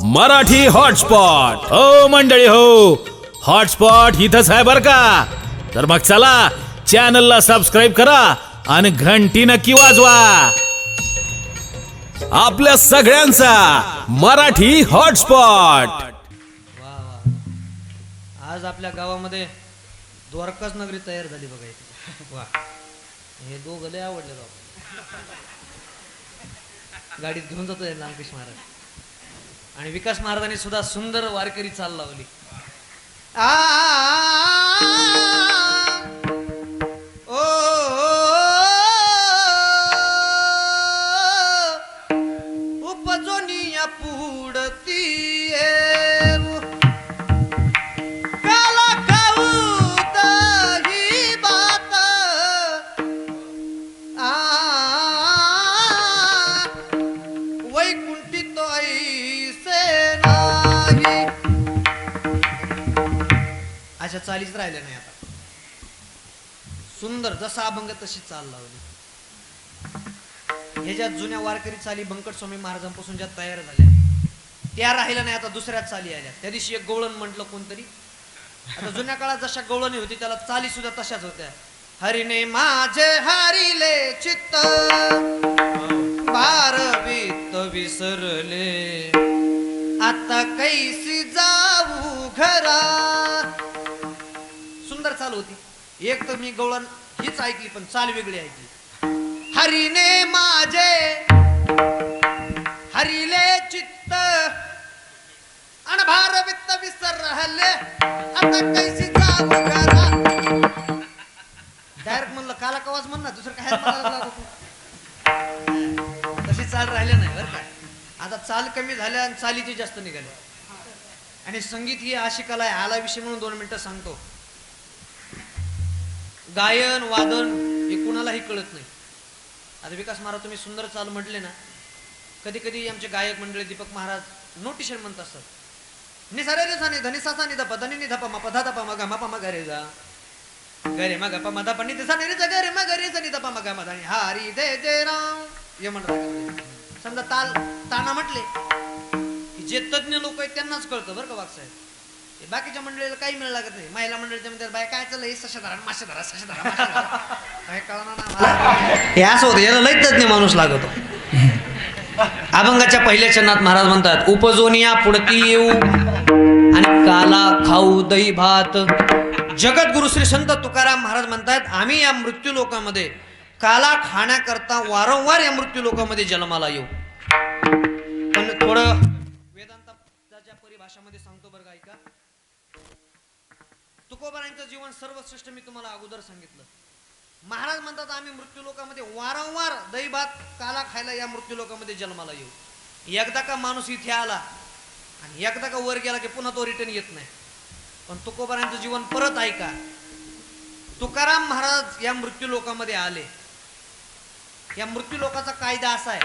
Marathi hotspot हो मंडळी हो, हॉटस्पॉट इथंच आहे बर का. तर मग चला चॅनलला सबस्क्राईब करा आणि घंटी नक्की वाजवा. आपल्या सगळ्यांचा मराठी हॉटस्पॉट. वा वा, आज आपल्या गावामध्ये द्वारकाच नगरी तयार झाली बघा इथे. वा, हे दोघं लय आवडले बाबा. गाडीत घेऊन जातोय रामकृष्ण महाराज आणि विकास महाराजांनी सुद्धा सुंदर वारकरी चाल लावली. उपजोनिया पुढती काला खाऊ दही बात वैकुंठी तो ऐसे नाही. अशा चालीच राहिल्या नाही आता. सुंदर जसा अभंग तशी चाल लावली. ह्याच्यात जुन्या वारकरी चाली बंकट स्वामी महाराजांपासून ज्या तयार झाल्या त्या राहिल्या नाही, आता दुसऱ्या चाली आल्या. त्या दिवशी एक गवळण म्हटलं कोणतरी. आता जुन्या काळात जशा गवळणी होती त्याला चाली सुद्धा तशाच होत्या. हरिने माझे हरिले चित्त बारवीत विसरले आता कैसी जाऊ घरा. सुंदर चाल होती. एक तर मी गवळण हीच ऐकली पण चाल वेगळी ऐकली. हरिने माझे हरिले चित्त आणि भारवित्त विसर राहिले आता कैसी जाऊ घरा. डायरेक्ट म्हणलं काला कवाच म्हण ना, दुसरं काय. तशी चाल राहिले नाही बरं काय. आता चाल कमी झाल्या आणि चालीची जास्त निघाल्या. आणि संगीत ही अशी कला आहे. आला विषय म्हणून 2 मिनिटं सांगतो. गायन वादन हे कुणालाही कळत नाही. आता विकास महाराज तुम्ही सुंदर चाल म्हटले ना, कधी कधी आमचे गायक मंडळी दीपक महाराज नोटिशन म्हणत असतात. नि सारे रे सानी धनी सा सानी धप धनी नि धप म धा धप म ग म प म ग रे जा गरे म ग प म ध प नि सा नि रे जा गरे म ग रे सा नि धप म ग म ध नि हरी जय जय राम हे म्हणतात. समजा ताल ताना म्हटले की जे तज्ञ लोक आहेत त्यांनाच कळतं बरं का वागसाहेब. बाकीच्या मंडळीला काही मिळ लागत नाही. महिला मंडळीच्या मध्ये बाय काय चाललंय सशा धरा मासे धरा सशा धरा काय कळणार ना. हे असं होतं, याला लय तज्ञ माणूस लागतो. अभंगाच्या पहिल्या चरणात महाराज म्हणतात उपजोनिया पुढती येऊ आणि काला खाऊ दही भात. जगद्गुरु श्री संत तुकाराम महाराज म्हणतात आम्ही या मृत्यू लोकांमध्ये काला खाण्याकरता वारंवार या मृत्यू लोकांमध्ये जन्माला येऊ. पण थोडं वेदांताच्या परिभाषामध्ये सांगतो बरं का, ऐका. तुकोबारांचं जीवन सर्वश्रेष्ठ मी तुम्हाला अगोदर सांगितलं. महाराज म्हणतात आम्ही मृत्यू लोकांमध्ये वारंवार दही भात काला खायला या मृत्यू लोकांमध्ये जन्माला येऊ. एकदा का माणूस इथे आला आणि एकदा का वर गेला की पुन्हा तो रिटर्न येत नाही. पण तुकोबारांचं जीवन परत ऐका. तुकाराम महाराज या मृत्यू लोकांमध्ये आले. या मृत्यू लोकाचा कायदा असा आहे,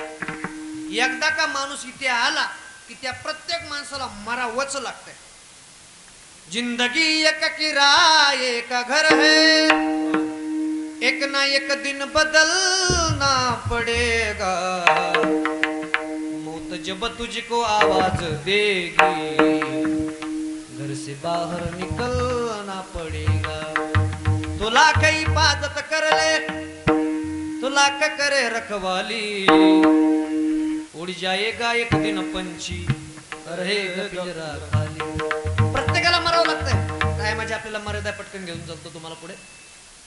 एकदा का माणूस इथे आला की त्या प्रत्येक माणसाला मरावंच लागतंय. जिंदगी एक किराए एक घर है, एक ना एक दिन बदलना पड़ेगा, मौत जब तुझको आवाज देगी घर से बाहर निकलना पड़ेगा. तुला कई हिफाजत कर ले तुला का करे रखवाली, उड़ जाएगा एक दिन पंछी रहेगा पिंजरा खाली. प्रत्येकाला मरावं लागतंय. काय माझी आपल्याला मर्यादा पटकन घेऊन चालतो तुम्हाला पुढे.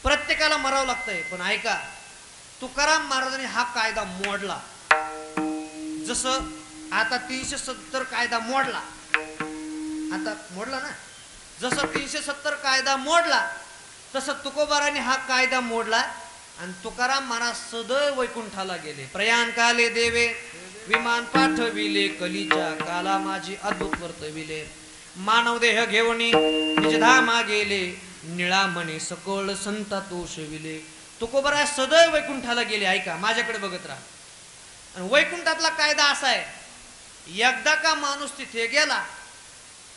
प्रत्येकाला मरावं लागतंय. पण ऐका, तुकाराम महाराजांनी हा कायदा मोडला. जसं आता 370 कायदा मोडला, आता मोडला ना, जसं 370 कायदा मोडला तसं तुकोबारांनी हा कायदा मोडला आणि तुकाराम महाराज सदैव वैकुंठाला गेले. प्रयाण काले देवे विमान पाठविले, कलीच्या काला माझी अद्भुत वर्तविले, मानव देह घेवणी निज धामा गेले, निळा म्हणे सकळ संता तोषविले. तुकोबाराय सदैव वैकुंठाला गेले. ऐका, माझ्याकडे बघत राहा. आणि वैकुंठातला कायदा असा आहे, एकदा का माणूस तिथे गेला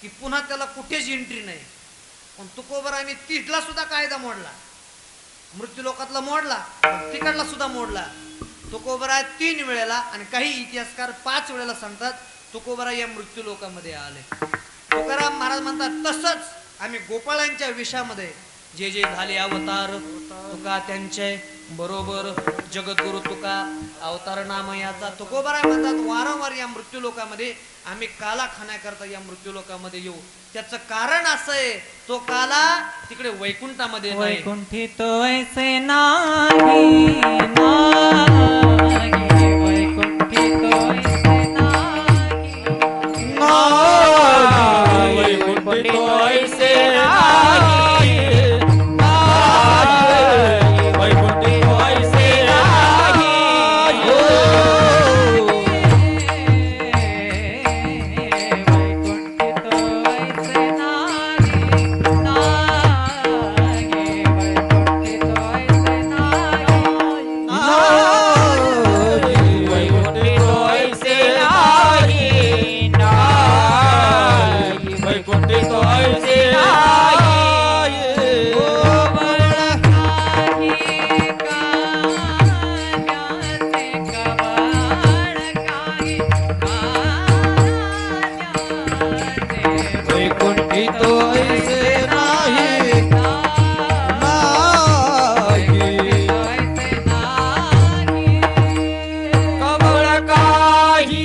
की पुन्हा त्याला कुठेच एंट्री नाही. पण तुकोबारांनी तिथला सुद्धा कायदा मोडला. मृत्यू लोकातला मोडला, तिकडला सुद्धा मोडला. तुकोबराय 3 वेळेला आणि काही इतिहासकार 5 वेळेला सांगतात तुकोबरा या मृत्यू लोकामध्ये आले. तुकाराम महाराज म्हणतात तसंच आम्ही गोपाळांच्या विषयामध्ये जे जे झाले अवतार तुका त्यांचे बरोबर जगद्गुरु तुका अवतार नाम याचा तुकोबरा म्हणतात वारंवार या मृत्यू लोकामध्ये आम्ही काला खाण्याकरता या मृत्यू लोकामध्ये येऊ. त्याचं कारण असं आहे तो काला तिकडे वैकुंठामध्ये नाही. वैकुंठी तो ऐसे नाही नाही वैकुंठी तो ऐसे नाही नाही वैकुंठी तो ऐसे नाही नाही वैकुंठी तो ऐसे नाही वैकुंठी तो ऐसे नाही नाही वैकुंठी तो ऐसे नाही वैकुंठी तो ऐसे नाही नाही वैकुंठी तो ऐसे वैकुंठी तो ऐसे नाही कबळ काही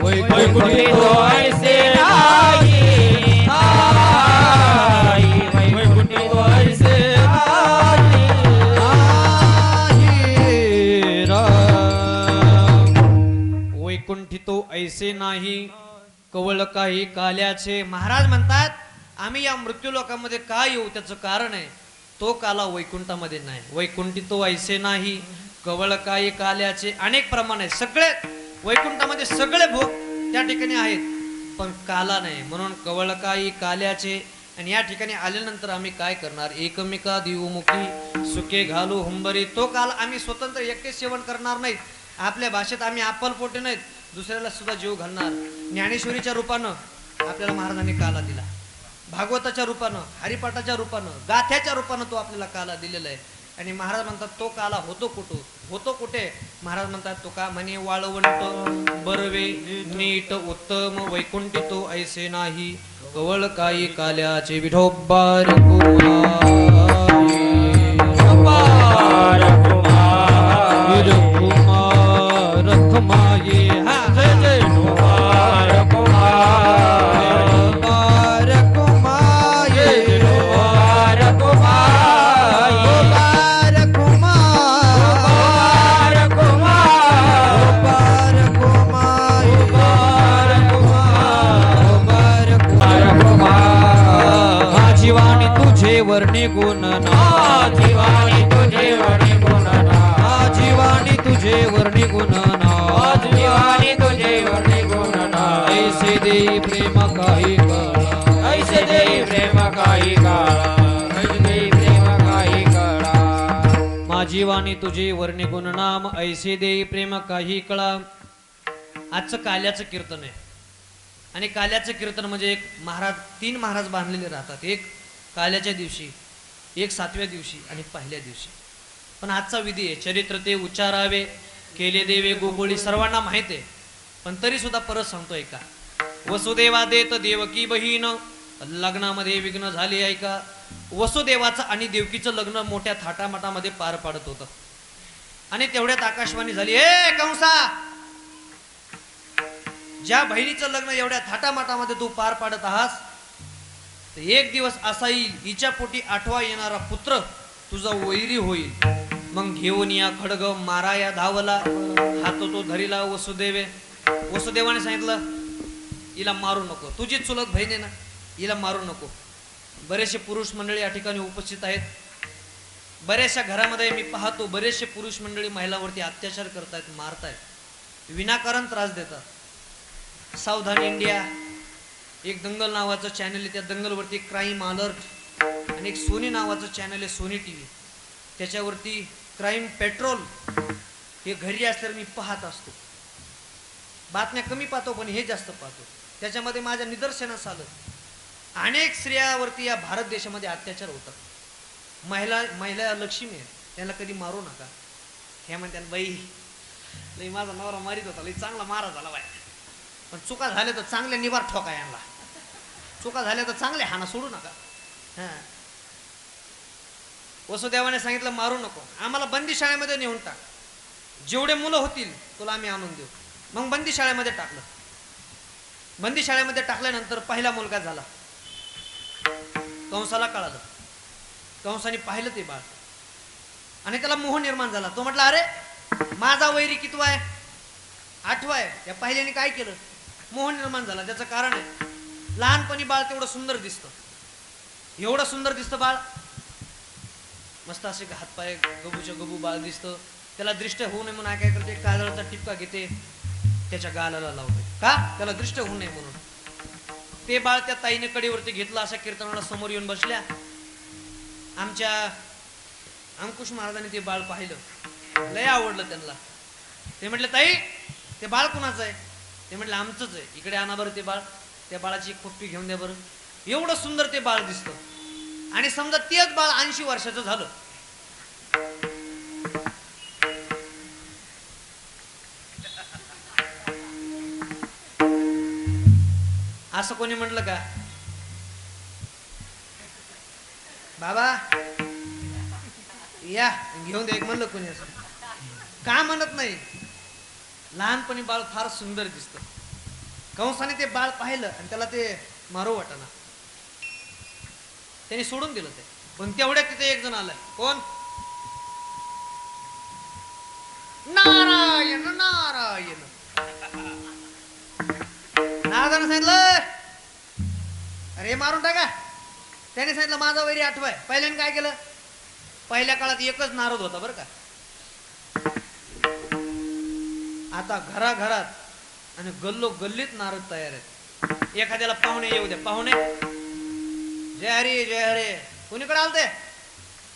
वैकुंठी तो ऐसे नाही वैकुंठी तो ऐसे वैकुंठी तो ऐसे नाही कवळ काही काल्याचे. महाराज म्हणतात आम्ही या मृत्यू लोकांमध्ये का येऊ त्याचं कारण आहे तो काला वैकुंठामध्ये नाही. वैकुंठी तो ऐसे नाही कवळ काही काल्याचे. अनेक प्रमाण आहे सगळे वैकुंठामध्ये सगळे भोग त्या ठिकाणी आहेत पण काला नाही म्हणून कवळ काही काल्याचे. आणि या ठिकाणी आल्यानंतर आम्ही काय करणार एकमेका देवमुखी सुखे घालू हुंबरी. तो काल आम्ही स्वतंत्र एकटे सेवन करणार नाहीत. आपल्या भाषेत आम्ही पोटे नाहीत दुसऱ्याला सुद्धा जीव घालणार. ज्ञानेश्वरीच्या रूपानं आपल्याला महाराजांनी काला दिला. भागवताच्या रूपानं हरिपाठाच्या रूपानं गाथ्याच्या रूपानं तो आपल्याला काला दिलेला आहे. आणि महाराज म्हणतात तो काला होतो कुठे महाराज म्हणतात तो का म्हणे वाळवंट बरवे नीट उत्तम वैकुंठी तो ऐसे नाही कवळ काही काल्याचे. विठोबार रखमाये जय जय कुमार कुमार कुमाये कुमार कुमार कुमार कुमार कुमार कुमार माझी वाणी तुझे वर्णी गुण ना जीवाणी तुझे वर्णी गुण ना जीवाणी तुझे वर्णी गुण ना जीवाणी तुझे वर्णी गुण ना ऐसे देई प्रेम काही काळा ऐसे देई प्रेम काही काळा ऐसे देई प्रेम काही काळा माझी वाणी तुझे वर्णी गुण नाम ऐसे देई प्रेम काही कळा. आजचं काल्याचं कीर्तन आहे आणि काल्याचं कीर्तन म्हणजे एक महाराज 3 महाराज बांधलेले राहतात. एक काल्याच्या दिवशी एक 7व्या दिवशी आणि पहिल्या दिवशी. पण आजचा विधी आहे चरित्र ते उच्चारावे केले देवे गोकुळी सर्वांना माहित आहे पण तरी सुद्धा परत सांगतोय का. वसुदेवा देत देवकी बहीण लग्नामध्ये विघ्न झाले आहे का. वसुदेवाचं आणि देवकीचं लग्न मोठ्या थाटामाटामध्ये पार पाडत होतं आणि तेवढ्यात आकाशवाणी झाली ए कंसा ज्या बहिणीचं लग्न एवढ्या थाटामाटामध्ये तू पार पाडत आहास तर एक दिवस असा येईल हिच्या पोटी 8वा येणारा पुत्र तुझा वैरी होईल. मग घेऊन या खडग मारा या धावला हात तो धरीला वसुदेवाने सांगितलं हिला मारू नको तुझी चुलत बहीण आहे ना हिला मारू नको. बरेचसे पुरुष मंडळी या ठिकाणी उपस्थित आहेत. बऱ्याचशा घरामध्ये मी पाहतो बरेचसे पुरुष मंडळी महिलांवरती अत्याचार करतायत मारतायत विनाकारण त्रास देतात. सावधान इंडिया एक दंगल नावाचं चॅनल आहे त्या दंगलवरती क्राईम अलर्ट आणि एक सोनी नावाचं चॅनल आहे सोनी टीव्ही त्याच्यावरती क्राईम पेट्रोल हे घरी असल्यावर मी पाहत असतो. बातम्या कमी पाहतो पण हे जास्त पाहतो. त्याच्यामध्ये माझ्या निदर्शनास आलं अनेक स्त्रियावरती या भारत देशामध्ये अत्याचार होतात. महिला महिला लक्ष्मी आहे, त्यांना कधी मारू नका. हे म्हणते बाई लई माझा नवरा मारित होता, लई चांगला मारा झाला बाय, पण चुका झाल्या तर चांगल्या निवार ठोका यांना, चुका झाल्या तर चांगले हाना सोडू नका. हा वसुदेवाने सांगितलं मारू नको, आम्हाला बंदी शाळेमध्ये नेऊन टाक, जेवढे मुलं होतील तुला आम्ही आणून देऊ. मग बंदी शाळेमध्ये टाकलं. बंदी शाळेमध्ये टाकल्यानंतर पहिला मुलगा झाला. कंसाला कळालं, कंसाने पाहिलं ते बाळ आणि त्याला मोह निर्माण झाला. तो म्हटला अरे माझा वैरी कितवा आहे, 8वा आहे. या पहिल्याने काय केलं, मोह निर्माण झाला. त्याचं कारण आहे लहानपणी बाळ तेवढं सुंदर दिसतं, एवढं सुंदर दिसतं बाळ, मस्त असे हातपाय गबूच्या गबू बाळ दिसतं. त्याला दृष्ट होऊ नये म्हणून काय करते, काजळाचा टिपका घेते त्याच्या गालाला लावते, का त्याला दृष्ट होऊ नये म्हणून. ते बाळ त्या ताईने कडेवरती घेतलं. अशा कीर्तनाला समोर येऊन बसल्या. आमच्या अंकुश महाराजांनी ते बाळ पाहिलं, लय आवडलं त्यांना. ते म्हटले ताई ते बाळ कुणाचं आहे, ते म्हटलं आमचंच आहे, इकडे आणा बरं ते बाळ, त्या बाळाची एक पप्पी घेऊन द्या बरं. एवढं सुंदर ते बाळ दिसतं. आणि समजा तेच बाळ 80 वर्षाचं झालं, असं कोणी म्हटलं का बाबा या घेऊन दे एक, म्हणलं कोणी असं का म्हणत नाही. लहानपणी बाळ फार सुंदर दिसतं. कंसाने ते बाळ पाहिलं आणि त्याला ते मारू वाटना, त्यांनी सोडून दिलं ते. पण तेवढ्यात तिथे एक जण आलाय. कोण, नारायण नारायण. नारदानं सांगितलं अरे मारून टाका. त्याने सांगितलं माझा वैरी 8वा आहे. पहिल्याने काय केलं, पहिल्या काळात एकच नारद होता बरं का. आता घराघरात आणि गल्लो गल्लीत नारद तयार आहेत. एखाद्याला पाहुणे येऊ द्या, पाहुणे जय हरी जय हरी. कोणीकडे आलते,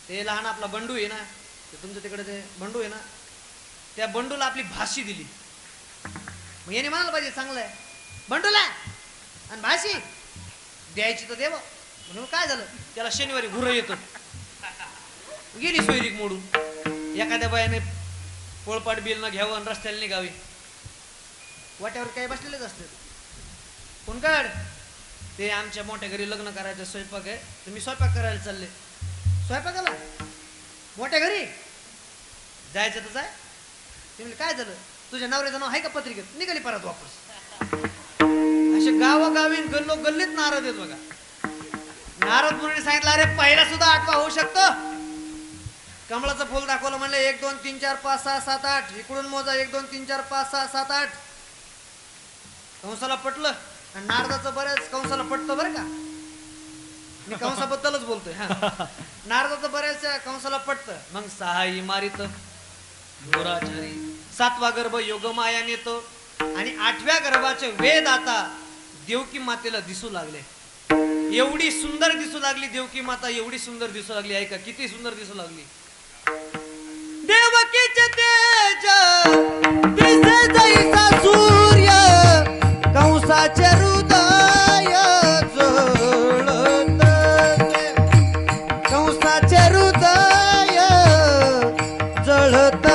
ते लहान आपला बंडू आहे ना, ते तुमच्या तिकडे ते बंडू आहे ना, त्या बंडूला आपली भाशी दिली. मग याने म्हणायला पाहिजे चांगलं आहे बंडूला, आणि भाशी द्यायची तर देव. म्हणून काय झालं, त्याला शनिवारी घुर येतो, गेली सोयरीक मोडून. एखाद्या बायाने पोळपाट बिल न घ्यावं आणि रस्त्याला निघावी. वाट्यावर काही बसलेलेच असते. कोण काढ, ते आमच्या मोठ्या घरी लग्न करायचं, स्वयंपाक आहे तर मी स्वयंपाक करायला चालले. स्वयंपाकाला मोठ्या घरी जायचं तर जाय. ते म्हणजे काय झालं, तुझ्या नवऱ्याचं नाव आहे का पत्रिकेत, निघाली परत वापस. असे गावोगावी गल्लो गल्लीत नारद आहेत बघा. नारद मुनीने सांगितलं अरे पहिला सुद्धा 8वा होऊ शकतो. कमळाचं फुल दाखवलं, म्हणलं 1 2 3 4 5 6 7 8. इकडून मोजा 1 2 3 4 5 6 7 8. कंसाला पटलं आणि नारदाचं बऱ्याच कंसाला पटतं बरं का, मी कंसाबद्दलच बोलतोय. हा नारदाचं बऱ्याच कंसाला पटतं. मग 6 इमारीत दुराचारी, 7वा गर्भ योगमाया नेतो आणि 8व्या गर्भाचे वेद आता देवकी मातेला दिसू लागले. एवढी सुंदर दिसू लागली देवकी माता, एवढी सुंदर दिसू लागली. ऐका किती सुंदर दिसू लागली. देवकीचे तेज दिसे जैसा सूर्य, कंसाचे हृदय जळत, कंसाचे हृदय जळत.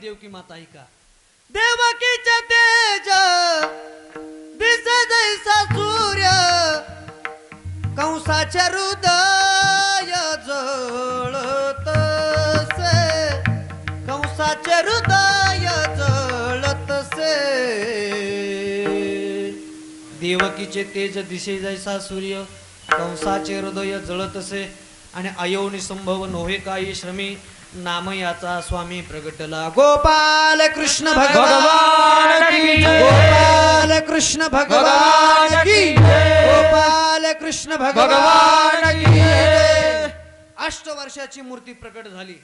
देवकी माता ऐका, देवकीचे तेज दिसे जैसा सूर्य, कंसाचे हृदय जळतसे, कंसाचे हृदय जळतसे. देवकीचे तेज दिसे जैसा सूर्य, कंसाचे हृदय जळतसे. आणि अयोनी संभव नोहे काही श्रमी, नाम याचा स्वामी प्रगटला. गोपाल कृष्ण भगवान की जय, गोपाल कृष्ण भगवान की जय, गोपाल कृष्ण भगवान की जय. 8 वर्षाची मूर्ती प्रकट झाली.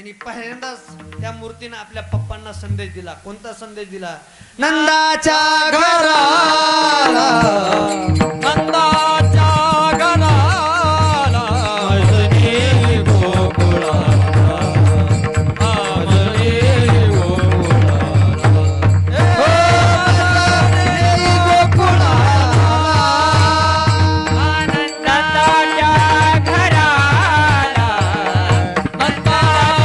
आणि पहिल्यांदाच त्या मूर्तीनं आपल्या पप्पांना संदेश दिला. कोणता संदेश दिला? नंदाच्या घराला नंदाच्या घराला मजनी गोकुळाला, मजनी गोकुळाला, मजनी गोकुळाला. नंदाच्या घराला नंदाच्या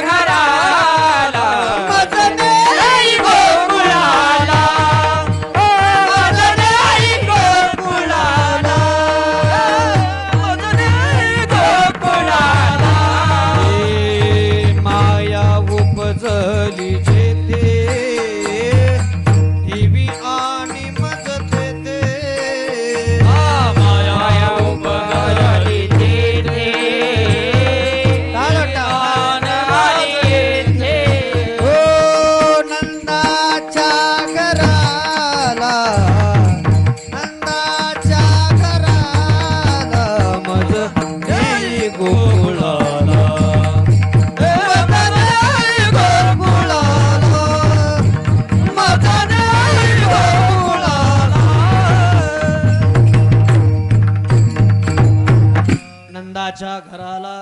घराला मजनी गोकुळाला, मजनी गोकुळाला, मजनी गोकुळाला. हे माया उपजली जेथे, हिवी आणि मजते ते. माया उपजली तेथे ताळटाळ येथे ओ नंदाच्या घराला, नंदाच्या घराला मजनी गोकुळाला, मजनी गोकुळाला, मजनी गोकुळाला. नंदाच्या घराला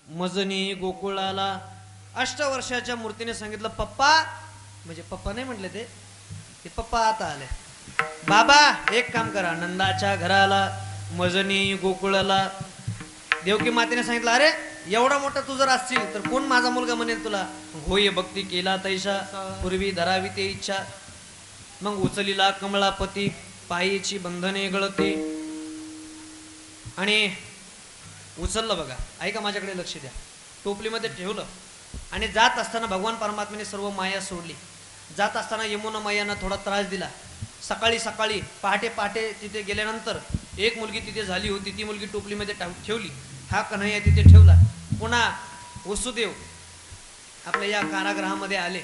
मजनी गोकुळाला. अष्टवर्षाच्या मूर्तीने सांगितलं, पप्पा, म्हणजे पप्पा नाही म्हटले ते पप्पा आता आले. बाबा एक काम करा, नंदाच्या घराला मजनी गोकुळाला. देवकी मातेने सांगितलं, अरे एवढा मोठा तू जर असशील तर कोण माझा मुलगा म्हणेल तुला? होय भक्ती केला तैसा, पूर्वी धरावी ते इच्छा. मग उचलीला कमळापती, पायीची बंधने गळती. आणि उचललं बघा, ऐका माझ्याकडे लक्ष द्या. टोपलीमध्ये ठेवलं आणि जात असताना भगवान परमात्म्याने सर्व माया सोडली. जात असताना यमुना मैयानं थोडा त्रास दिला. सकाळी सकाळी पहाटे पहाटे तिथे गेल्यानंतर एक मुलगी तिथे झाली होती, ती मुलगी टोपलीमध्ये ठेवली. हा कन्हैया तिथे ठेवला. पुन्हा वसुदेव आपल्या या कारागृहामध्ये आले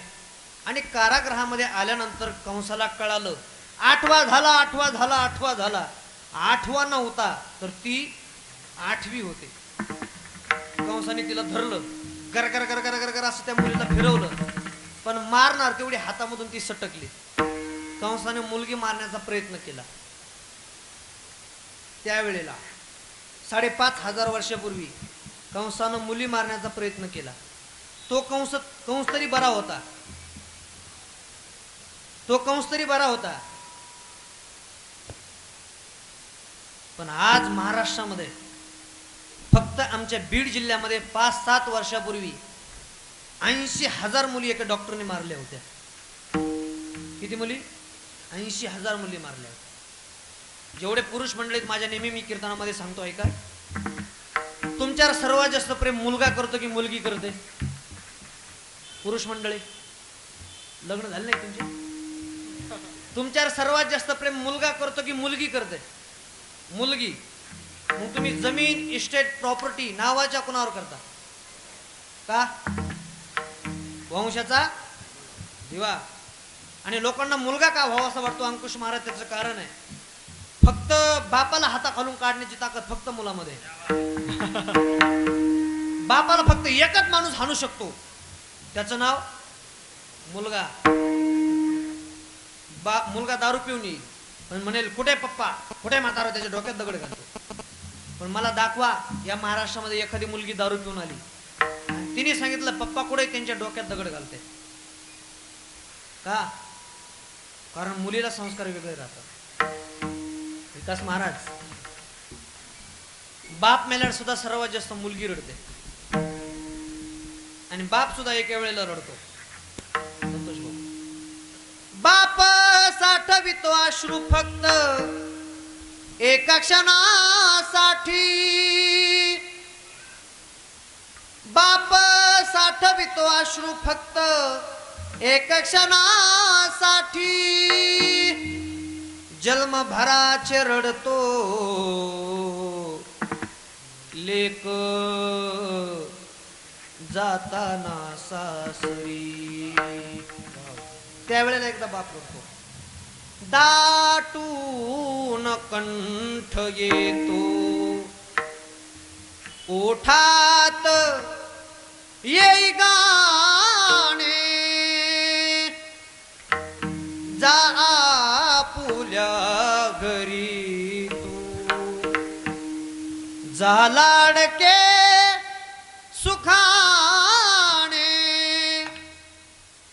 आणि कारागृहामध्ये आल्यानंतर कंसाला कळालं, आठवा झाला, आठवा झाला, आठवा झाला. आठवा नव्हता तर ती आठवी होते. कंसाने तिला धरलं, गर गर गर गर गर गर असं त्या मुलीला फिरवलं, पण मारणार तेवढी हातामधून ती सटकली. कंसाने मुलगी मारण्याचा प्रयत्न केला. त्यावेळेला 5,500 वर्षापूर्वी कंसानं मुली मारण्याचा प्रयत्न केला. तो कंस तरी बरा होता, तो कंस तरी बरा होता. पण आज महाराष्ट्रामध्ये फक्त आमच्या बीड जिल्ह्यामध्ये 5-7 वर्षापूर्वी 80,000 मुली एका डॉक्टरने मारल्या होत्या. किती मुली? 80,000 मुली मारल्या होत्या. जेवढे पुरुष मंडळीत माझ्या नेहमी मी कीर्तनामध्ये सांगतो, ऐका, तुमच्यावर सर्वात जास्त प्रेम मुलगा करतो की मुलगी करते? पुरुष मंडळी लग्न झालं नाही तुमचे? तुमच्यावर सर्वात जास्त प्रेम मुलगा करतो की मुलगी करते? मुलगी. मग तुम्ही जमीन, इस्टेट, प्रॉपर्टी नावाच्या कुणावर करता का? वंशाचा दिवा. आणि लोकांना मुलगा का व्हावा असं वाटतो अंकुश महाराज, त्याचं कारण आहे, फक्त बापाला हाताखालून काढण्याची ताकद फक्त मुलामध्ये. बापाला फक्त एकच माणूस हाणू शकतो, त्याचं नाव मुलगा. मुलगा दारू पिऊन येईल पण म्हणेल, कुठे पप्पा, कुठे म्हातारा, त्याच्या डोक्यात दगड घालतो. पण मला दाखवा या महाराष्ट्रामध्ये एखादी मुलगी दारू पिऊन आली, तिने सांगितलं पप्पा कुठे, त्यांच्या डोक्यात दगड घालते. का? कारण मुलीला संस्कार वेगळे राहतात. विकास महाराज, बाप मेल्यावर सुद्धा सर्वात जास्त मुलगी रडते आणि बाप सुद्धा एका वेळेला रडतो. संतोष भाऊ, बाप साठवितो अश्रू फक्त एका क्षणासाठी. बाप साठवितो अश्रू फक्त एका क्षणासाठी. जन्मभराचे रडतो लेक जाताना सासरी. त्यावेळेला एकदा बाप रडतो. दाटून कंठ येतो ओठात येई गाणे जा आपुल्या घरी तू जा लाडके सुखाने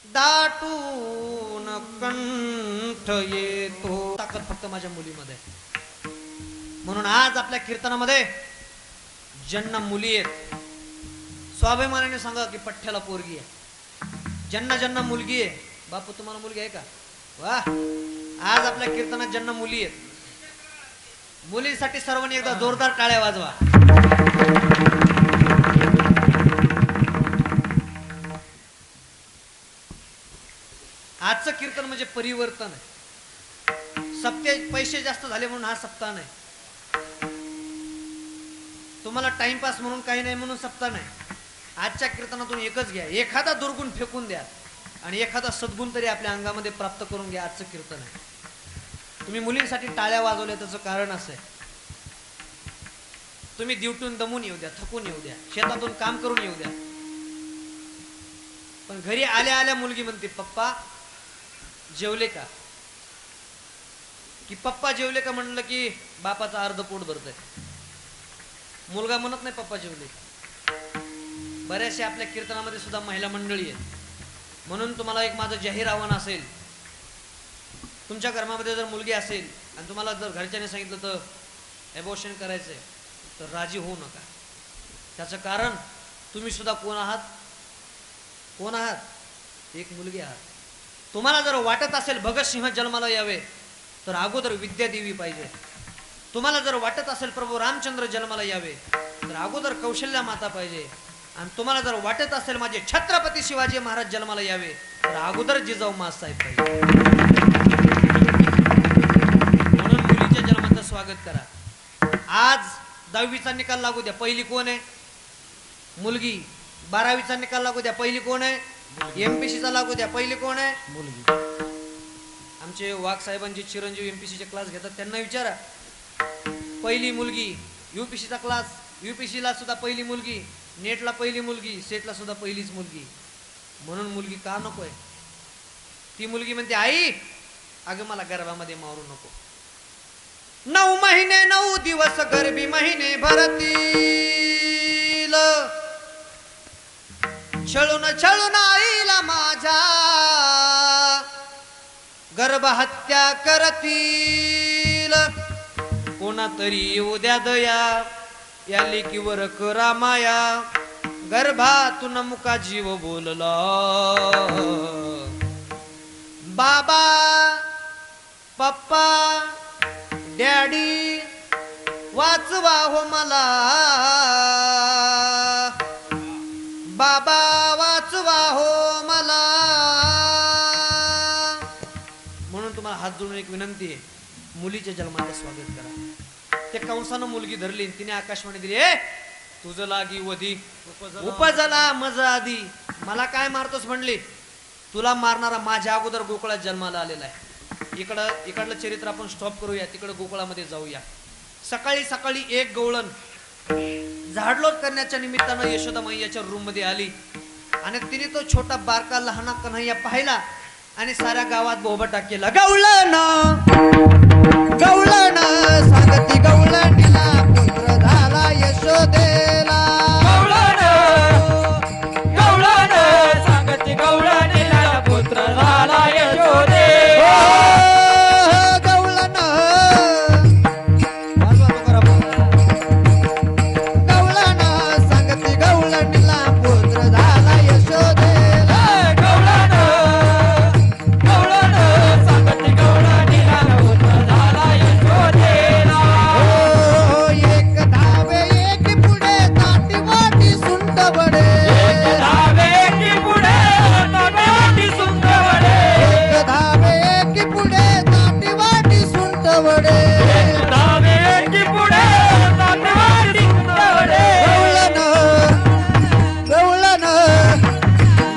दाटून कंठ येतो. ताकद फक्त माझ्या मुलीमध्ये. म्हणून आज आपल्या कीर्तनामध्ये ज्यांना मुली आहेत स्वाभिमानाने सांगा की पठ्ठ्याला पोरगी आहे. ज्यांना ज्यांना मुलगी आहे, बापू तुम्हाला मुलगी आहे का? वा. आज आपल्या कीर्तनात ज्यांना मुली आहेत, मुलीसाठी सर्वांनी एकदा जोरदार टाळ्या वाजवा. आजचं कीर्तन म्हणजे परिवर्तन आहे. सप्ते पैसे जास्त झाले म्हणून हा सप्ताह नाही. तुम्हाला टाइमपास म्हणून काही नाही म्हणून सप्ताह नाही. आजच्या कीर्तनातून एकच घ्या, एखादा दुर्गुण फेकून द्या आणि एखादा सद्गुण तरी आपल्या अंगामध्ये प्राप्त करून घ्या. आजचं कीर्तन आहे. तुम्ही मुलींसाठी टाळ्या वाजवल्या त्याचं कारण असं आहे, तुम्ही ड्युटीतून दमून येऊ द्या, थकून येऊ द्या, शेतातून काम करून येऊ द्या, पण घरी आल्या आल्या मुलगी म्हणते पप्पा जेवले का? की पप्पा जेवले का म्हणलं की बापाचं अर्ध पोट भरतंय. मुलगा म्हणत नाही पप्पा जेवले. बऱ्याचशा आपल्या कीर्तनामध्ये सुद्धा महिला मंडळी आहेत. म्हणून तुम्हाला एक माझं जाहीर आव्हान असेल, तुमच्या घरामध्ये जर मुलगी असेल आणि तुम्हाला जर घरच्याने सांगितलं तर ॲबॉर्शन करायचंय तर राजी होऊ नका. त्याचं कारण तुम्ही सुद्धा कोण आहात? कोण आहात? एक मुलगी आहात. तुम्हाला जर वाटत असेल भगतसिंह जन्माला यावे तर अगोदर विद्यादेवी पाहिजे. तुम्हाला जर वाटत असेल प्रभू रामचंद्र जन्माला यावे तर अगोदर कौशल्या माता पाहिजे. आणि तुम्हाला जर वाटत असेल माझे छत्रपती शिवाजी महाराज जन्माला यावे तर अगोदर जिजाऊ माँसाहेब पाहिजे. म्हणून मुलीच्या जन्माचं स्वागत करा. आज 10वीचा निकाल लागू द्या, पहिली कोण आहे? मुलगी. 12वीचा निकाल लागू द्या, पहिली कोण आहे? एमपीसीचा लागू द्या, पहिली कोण आहे? मुलगी. आमचे वाघ साहेबांचे चिरंजीव एमपीसीचे क्लास घेतात, त्यांना विचारा, पहिली मुलगी. यूपीसीचा क्लास, यूपीसीला सुद्धा पहिली मुलगी, नेटला पहिली मुलगी, सेटला सुद्धा पहिलीच मुलगी. म्हणून मुलगी का नकोय? ती मुलगी म्हणते आई अगं मला गर्भामध्ये मारू नको. 9 महिने 9 दिवस गर्भी महिने भरतील, छळून छळून आईला माझ्या गर्भहत्या करतील. कोणातरी उद्या दया या लेकीवर करा माया, गर्भातून मुका जीव बोलला. बाबा पप्पा डॅडी वाचवा हो मला, बाबा वाचवा हो मला. म्हणून तुम्हाला हात जोडून एक विनंती आहे, मुलीच्या जन्माचं स्वागत करा. ते कंसानं मुलगी धरली, तिने आकाशवाणी दिली, ए तुझं लागी वधी उपजला मज आधी. मला काय मारतोस म्हणली, तुला मारणारा माझ्या अगोदर गोकुळात जन्माला आलेला आहे. इकडलं चरित्र आपण स्टॉप करूया, तिकडे गोकुळामध्ये जाऊया. सकाळी सकाळी एक गवळण झाडलोट करण्याच्या निमित्तानं यशोदा मैयाच्या रूम मध्ये आली आणि तिने तो छोटा बारका लहाना कन्हैया पाहिला आणि साऱ्या गावात बोबटा केला. गवळण गवळण सांगती गवळणीला पुत्र झाला यशोदेला. गवळण गवळण सांगती गवळणीला पुत्र झाला यशोदेला. गवळण गवळण सांगती गवळणीला पुत्र झाला यशोदेला. गवळण गवळण सांगती गवळणीला पुत्र झाला यशोदेला. एक धावे एक पुढे ताटी वाटी सुंट बडे. एक धावे की पुढे ताटी सुंट वडे. एक धावे एक पुढे ताटी वाटी सुंट बडे. एक धावे की पुढे ताटी सुंट वडे. गवळण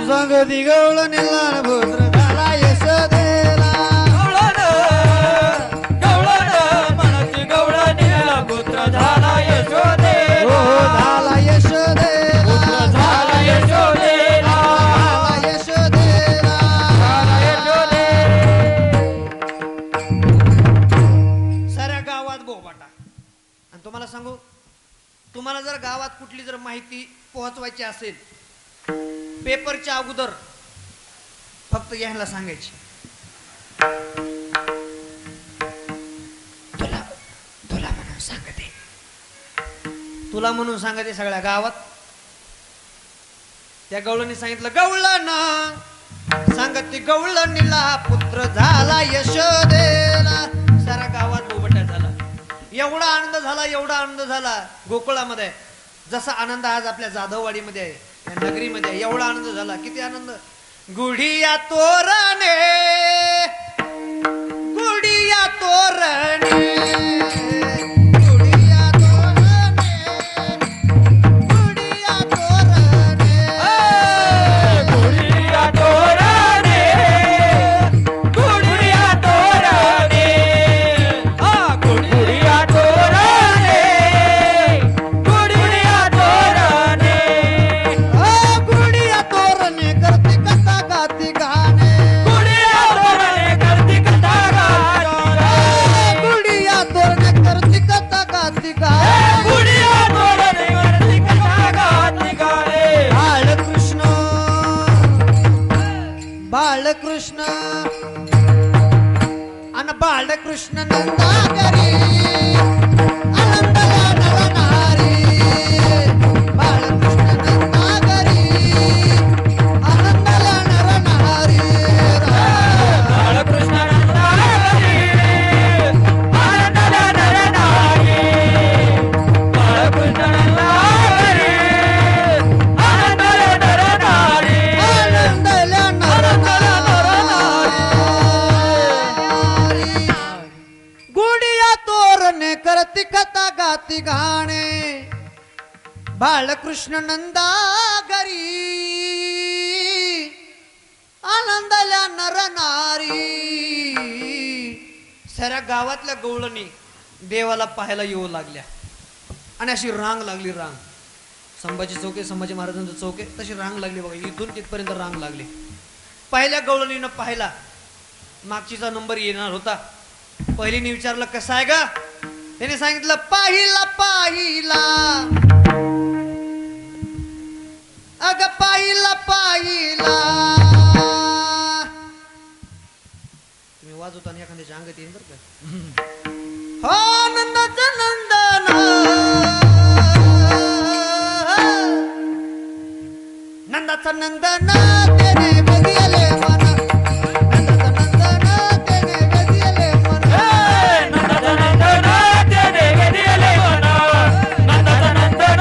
सांगती गवळणीला पुत्र झाला यशोदेला. गवळण गवळण म्हणती गवळणीला पुत्र झाला यशोदेला. झाला यशोदेला. पुत्र झाला यशोदेला. कुठली जर माहिती पोहोचवायची असेल पेपरच्या अगोदर फक्त यायला सांगायची, तुला तुला म्हणून सांगते, तुला म्हणून सांगते सगळ्या गावात. त्या गवळणी सांगितलं, गवळण सांगते गवळणीला पुत्र झाला यशोदेला. सारा गावात बोबट्या झाला. एवढा आनंद झाला, एवढा आनंद झाला गोकुळामध्ये, जसा आनंद आज आपल्या जाधववाडीमध्ये आहे, या नगरीमध्ये आहे. एवढा आनंद झाला. किती आनंद. गुढिया तोरणे, गुढिया तोरणे, गुढिया तोरणे, गुढिया तोरणे, गुढिया तोरणे, गुढिया तोरणे, गुढिया तोरणे, गुढिया तोरणे, गुढिया तोरणे करते कथा गाती गाणे, गुढिया तोरणे करती कथा गाणे, गुढिया तोरणे करते कथा गाती गाणे. गुढिया तोरणे करती कथा गाती गाणे. बाळकृष्ण बाळकृष्ण अन बाळकृष्ण नंदागरी आनंदला नरनारी. बाळकृष्ण नंदागरी आनंदला नरनारी. बाळकृष्ण नंदागरी आनंदला नरनारी. बाळकृष्ण नंदागरी आनंदला नरनारी. आनंदला नरनारी. गुढिया तोरणे करती कथा गाती गाणे. बाळकृष्ण नंदा घरी आनंदल्या नरनारी. साऱ्या गावातल्या गवळणी देवाला पाहायला येऊ लागल्या आणि अशी रांग लागली. रांग संभाजी चौक आहे, संभाजी महाराजांचं चौक आहे, तशी रांग लागली बघा. इथून तिथपर्यंत रांग लागली. पहिल्या गवळणीनं पाहिला, मागचीचा नंबर येणार होता. पहिलीने विचारलं कसं आहे का, त्याने सांगितलं पाहिला पाहिला, अग पाहिला पाहिला. तुम्ही वाजवताना एखाद्याच्या अंगात येईल बरं का. हो नंदाचं नंदन, नंदाचं नंदन तेने वेदिले मन, नंदाचं नंदन तेने वेदिले मन. नंदाचं नंदन तेने वेदिले मन, नंदाचं नंदन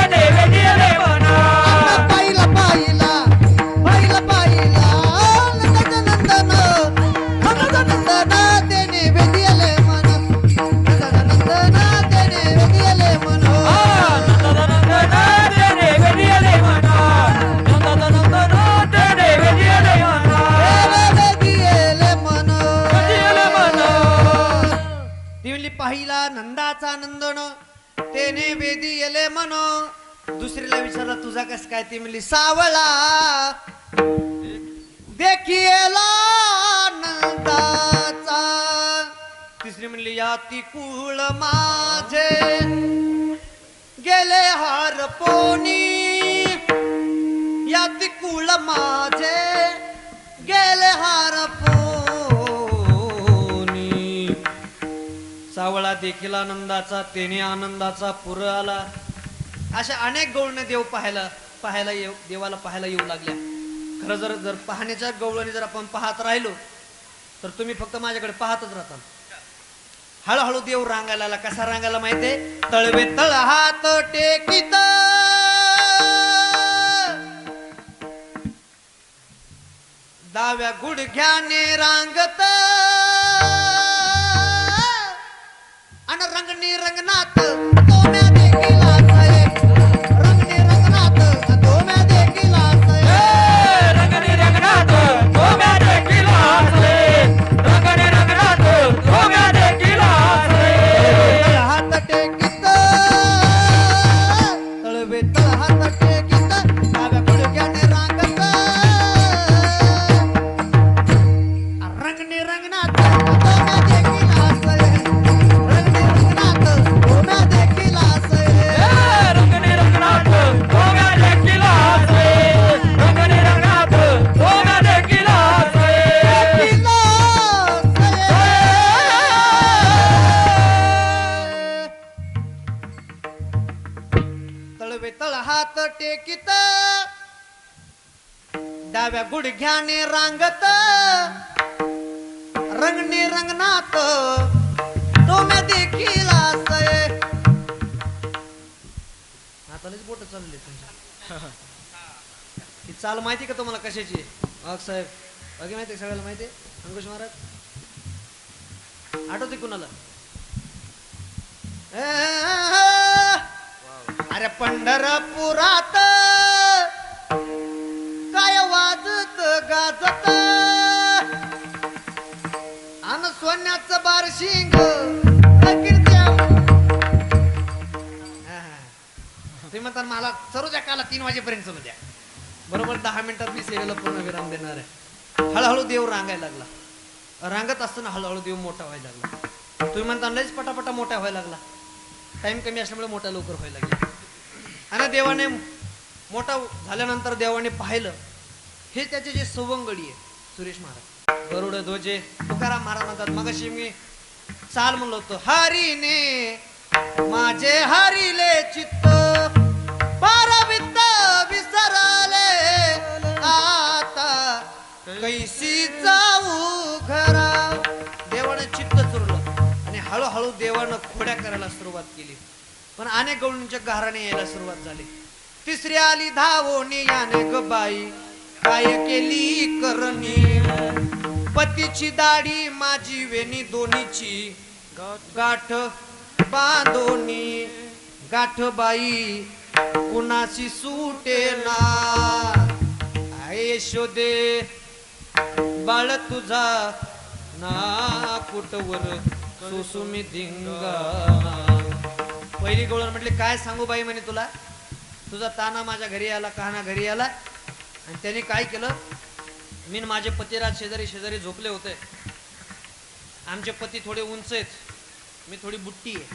तेने वेदिले मन. पाहिला पाहिला पाहिला पाहिला, नंदाचं नंदन, नंदाचं नंदन तेने वेदिले मन, नंदाचं नंदन तेने वेदिले मन. नंदाचं नंदन तेने वेदिले मन, नंदाचं नंदन तेने वेदिले मन. वेदिले मन. वेदिले मन. ती म्हणली पाहिला नंदाचा नंदन तेने वेदिले मन. दुसरीला विचारला तुझा कस काय, ती म्हणली सावळा देखिएला नंदाचा. तिसरी म्हणली या ती कुळ माझे गेले हार पोनी, या ती कुळ माझे गेले हार पोनी. सावळा देखील आनंदाचा तेने आनंदाचा पुर आला. अशा अनेक गवळणी देव देवाला पाहायला येऊ लागल्या. खरं जर जर पाहण्याच्या गवळणी जर आपण पाहत राहिलो तर तुम्ही फक्त माझ्याकडे पाहतच राहता. हळूहळू देव रांगायला आला. कसा रांगायला माहितीये, तळवे तळ हात टेकीत, डाव्या गुडघ्याने रांगत, अन रंगणी रंगनाथ तोम्या देखील आसये. रंगणी रंगनाथ तोम्या देखील आसये. रंगणे रंगनाथ तोम्या देखील आसले, रंगणे रंगनाथ तोम्या देखील आसले. तळ हात टेकीत, तळवे तळ हात टेकीत, डाव्या गुडघ्याने रांगत, रंगणी रंगनाथ तोम्या देखील आसये. रंगणी रंगनाथ तोम्या देखील डाव्या गुडघ्याने रांगत रंगणे रंगनात तो मी देखील असय. हातालाच बोट चालले तुमच्या. ही चाल माहिती का तुम्हाला कशाची? वाघ साहेब बाकी माहिती सगळ्याला माहिती आहे. अंकुश महाराज आठवते कुणाला? अरे पंढरपुरात काय वाजत गाजत अन सोन्याचं बारशिंग तुम्ही म्हणता मला चरू द्या काला 3 वाजेपर्यंत चलू द्या. बरोबर 10 मिनिटात मी सेवेला पूर्ण विराम देणार आहे. हळूहळू देव रांगायला लागला. रांगत असताना हळूहळू देव मोठा व्हायला लागला. तुम्ही म्हणता लयच पटापटा मोठा व्हायला लागला. टाइम कमी असल्यामुळे मोठा लवकर व्हायला लागला. आणि देवाने मोठा झाल्यानंतर देवाने पाहिलं हे त्याचे जे सवंगडी आहे सुरेश महाराज गरुड ध्वजे तुकाराम महाराज म्हणतात. मगाशी मी चाल म्हणलो होतो हरीने माझे हरिले चित्त पारवित्त विसरले आता कैसी जाऊ घरा. देवाने चित्त चुरलं आणि हळूहळू देवानं खोड्या करायला सुरुवात केली. पण अनेक गवळींच्या घराने यायला सुरुवात झाली. तिसरी आली धावोनी याने ग बाई काय केली करणी. पतीची दाढी माझी वेणी दोन्हीची गाठ बांधोनी. गाठ बाई कुणाशी सुटे ना यशोदे बाळ तुझा ना कुटवर सुसुमी धिंगा. पहिली गवळण म्हटली काय सांगू बाई म्हणे तुला. तुझा ताना माझ्या घरी आला कहाणा घरी आला आणि त्याने काय केलं. मी माझे पतिराज शेजारी शेजारी झोपले होते. आमचे पती थोडे उंच आहेत. मी थोडी बुट्टी आहे.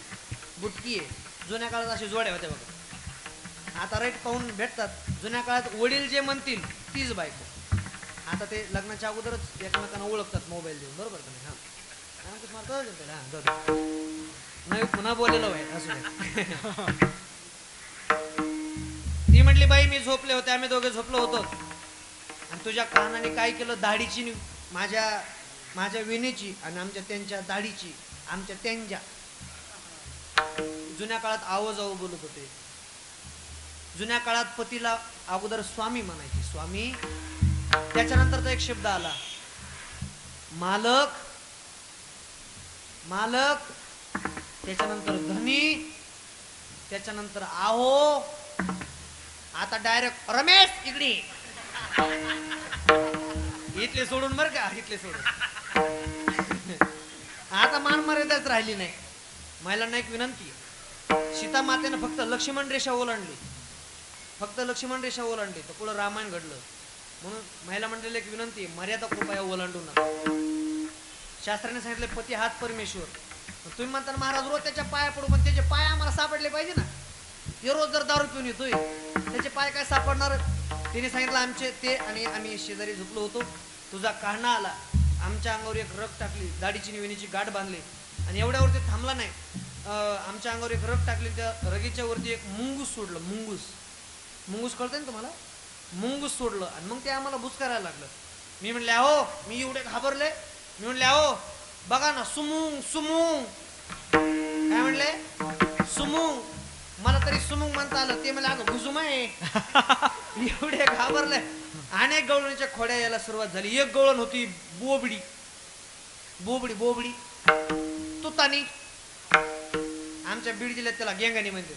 जुन्या काळात अशी जोड्या होत्या बघा. आता रेट पाहून भेटतात. जुन्या काळात वडील जे म्हणतील तीच बायको. आता ते लग्नाच्या अगोदरच एकमेकांना ओळखतात मोबाईल देऊन. बरोबर का नाही? नाही पुन्हा बोललेलो आहे असं. ती म्हटली बाई मी झोपले होते. आम्ही दोघे झोपलो होतो आणि तुझ्या कानाने काय केलं. दाढीची माझ्या विणीची आणि आमच्या त्यांच्या दाढीची आमच्या त्यांच्या जुन्या काळात आवाजाऊ बोलत होते. जुन्या काळात पतीला अगोदर स्वामी म्हणायची. स्वामी त्याच्यानंतरचा एक शब्द आला मालक. मालक त्याच्यानंतर धनी त्याच्यानंतर आहो. आता डायरेक्ट रमेश इकडे. इथले सोडून बर का इथले सोडून. आता मान मर्यादाच राहिली नाही. महिलांना एक विनंती. सीता मातेनं फक्त लक्ष्मण रेषा ओलांडली. तर पुढं रामायण घडलं. म्हणून महिला मंडळीला एक विनंती मर्यादा कृपया ओलांडू नका. शास्त्राने सांगितले पती हात परमेश्वर. तुम्ही म्हणता महाराज रोज त्याच्या पाया पडू पण त्याचे पाय आम्हाला सापडले पाहिजे ना. हे रोज जर दारू पिऊन येतोय त्याचे पाय काय सापडणार. तिने सांगितलं आमचे ते आणि आम्ही शेजारी झोपलो होतो. तुझा काढणा आला. आमच्या अंगावर एक रग टाकली. दाढीची निविणीची गाठ बांधली आणि एवढ्यावरती थांबला नाही. आमच्या अंगावर एक रग टाकली. त्या रगीच्या वरती एक मुंगूस सोडलं. मुंगूस कळतंय ना तुम्हाला. मुंगूस सोडलं आणि मग ते आम्हाला बुचकारायला लागलं. मी म्हणले अहो मी एवढे घाबरले. मी म्हणले अहो बघा ना सुमुंग काय म्हणले सुमुंग. मला तरी सुमुंग म्हणता आलं. ते मला अगं घुसुम आहे. एवढे घाबरले. अनेक गवळणीच्या खोड्या यायला सुरुवात झाली. एक गवळण होती बोबडी तुतानी. आमच्या बीड जिल्ह्यात त्याला गेंगाणी म्हणते.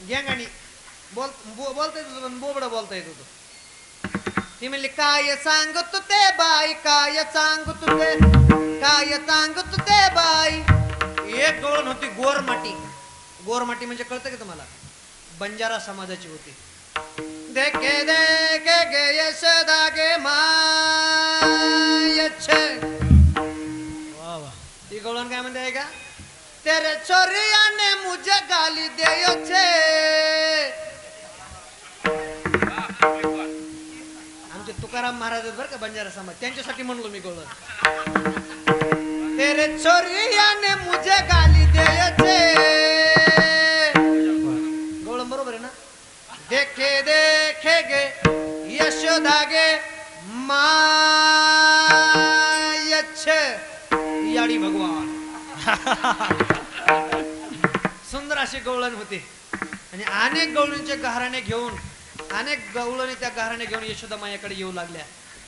गेंगाणी बोलता येत होतं पण बोबडं बोलता येत होतं. ती म्हणली काय सांगत ते बाई काय सांगत ते बाई. एक गवळण होती गोरमाटी म्हणजे कळतं का तुम्हाला. बंजारा समाजाची होती. देखे देखे गे यशोदा गे माय ती गवळण काय म्हणते का. तेरे छोरिया ने मुझे गाली दियो छे. आमचे तुकाराम महाराज बर का बंजारा समाज त्यांच्यासाठी म्हणलो मी गवळण. तेरे छोरिया ने मुझे गाली दियो छे. गवळण बरोबर आहे ना. देखे देखे गे यशोदा धागे मायच्छ याडी भगवान. सुंदर असे गवळण होते आणि अनेक गवळणीचे गहाराने घेऊन अनेक गवळणी त्या गहाराने घेऊन यशोदा मायाकडे येऊ लागल्या.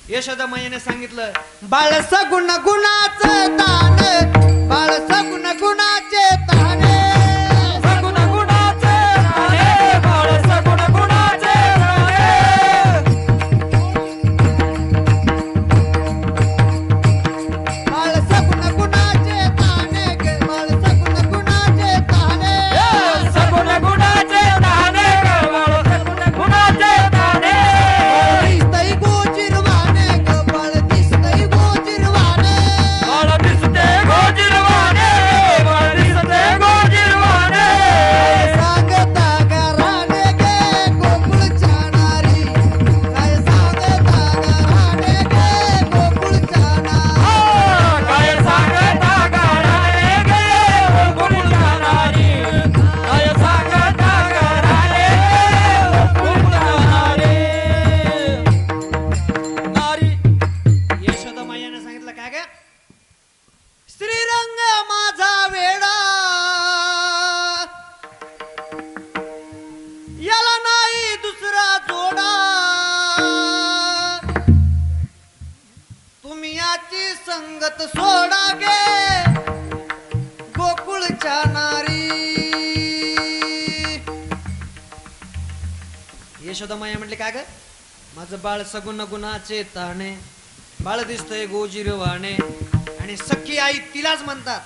यशोदा मायाने सांगितलं, बाळ सगुण गुणाचं दान, बाळ सगुण गुणाचे ताने. सगुण गुणाचे राणे, बाळ सगुण गुणाचे राणे. बाळ सगुण गुणाचे ताने ग, बाळ सगुण गुणाचे ताने. सगुण गुणाचे राणे, बाळ सगुण गुणाचे राणे. दिसतंय गोजिरवाने ग, बाळ दिसतंय गोजिरवाने. बाळ दिसते गोजिरवाणे, बाळ दिसते गोजिरवाणे. सांगता घराने गे गोकुळच्या नारी, काय सांगता घराने गे गोकुळच्या नारी. काय सांगता घराणे गे गोकुळच्या नारी. काय सांगता घराणे गोकुळच्या नारी. नारी. यशोदा मायाने सांगितलं, काय ग, श्रीरंग माझा वेडा, याला नाही दुसरा जोडा. तुम्ही याची संगत सोडा गे गोकुळच्या नारी. यशोदा माया म्हटले, काय ग, माझं बाळ सगुण गुणाचे ताणे, बाळ दिसतंय गोजिरवाणे. आणि सख्खी आई तिलाच म्हणतात.